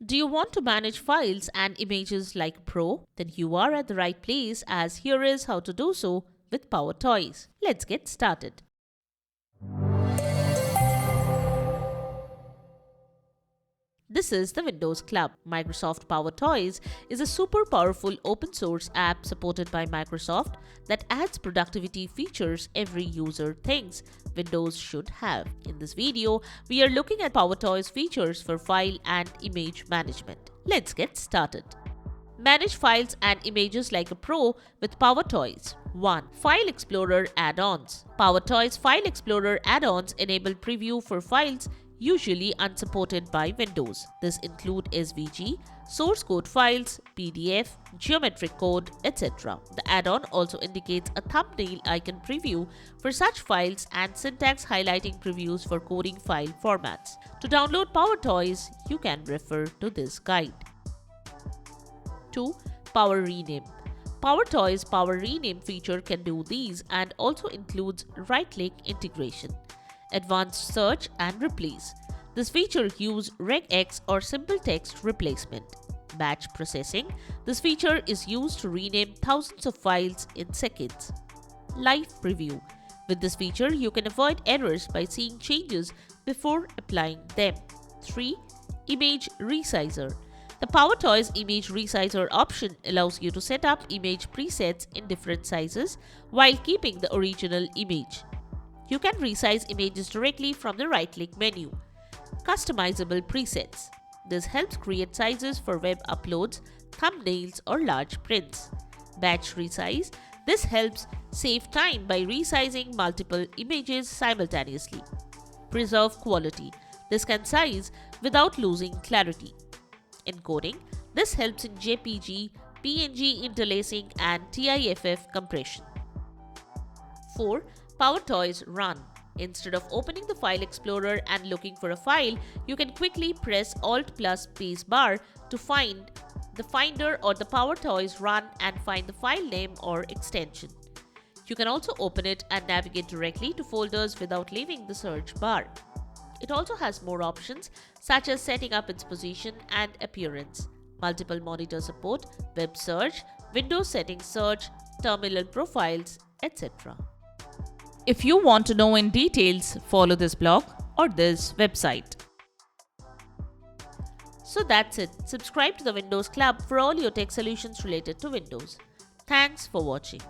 Do you want to manage files and images like a pro? Then you are at the right place, as here is how to do so with PowerToys. Let's get started. This is the Windows Club. Microsoft PowerToys is a super powerful open source app supported by Microsoft that adds productivity features every user thinks Windows should have. In this video, we are looking at PowerToys features for file and image management. Let's get started. Manage files and images like a pro with PowerToys. 1. File Explorer add-ons. PowerToys File Explorer add-ons enable preview for files usually unsupported by Windows. This include SVG, source code files, PDF, geometric code, etc. The add-on also indicates a thumbnail icon preview for such files and syntax highlighting previews for coding file formats. To download PowerToys, you can refer to this guide. 2. Power Rename. PowerToys Power Rename feature can do these and also includes right-click integration, advanced search and replace. This feature uses regex or simple text replacement. Batch processing. This feature is used to rename thousands of files in seconds. Live preview. With this feature, you can avoid errors by seeing changes before applying them. 3. Image Resizer. The PowerToys Image Resizer option allows you to set up image presets in different sizes while keeping the original image. You can resize images directly from the right-click menu. Customizable presets. This helps create sizes for web uploads, thumbnails, or large prints. Batch resize. This helps save time by resizing multiple images simultaneously. Preserve quality. This can size without losing clarity. Encoding. This helps in JPG, PNG interlacing, and TIFF compression. 4. PowerToys Run. Instead of opening the File Explorer and looking for a file, you can quickly press Alt plus space bar to find the Finder or the PowerToys Run and find the file name or extension. You can also open it and navigate directly to folders without leaving the search bar. It also has more options such as setting up its position and appearance, multiple monitor support, web search, Windows settings search, terminal profiles, etc. If you want to know in details, follow this blog or this website. So that's it. Subscribe to the Windows Club for all your tech solutions related to Windows. Thanks for watching.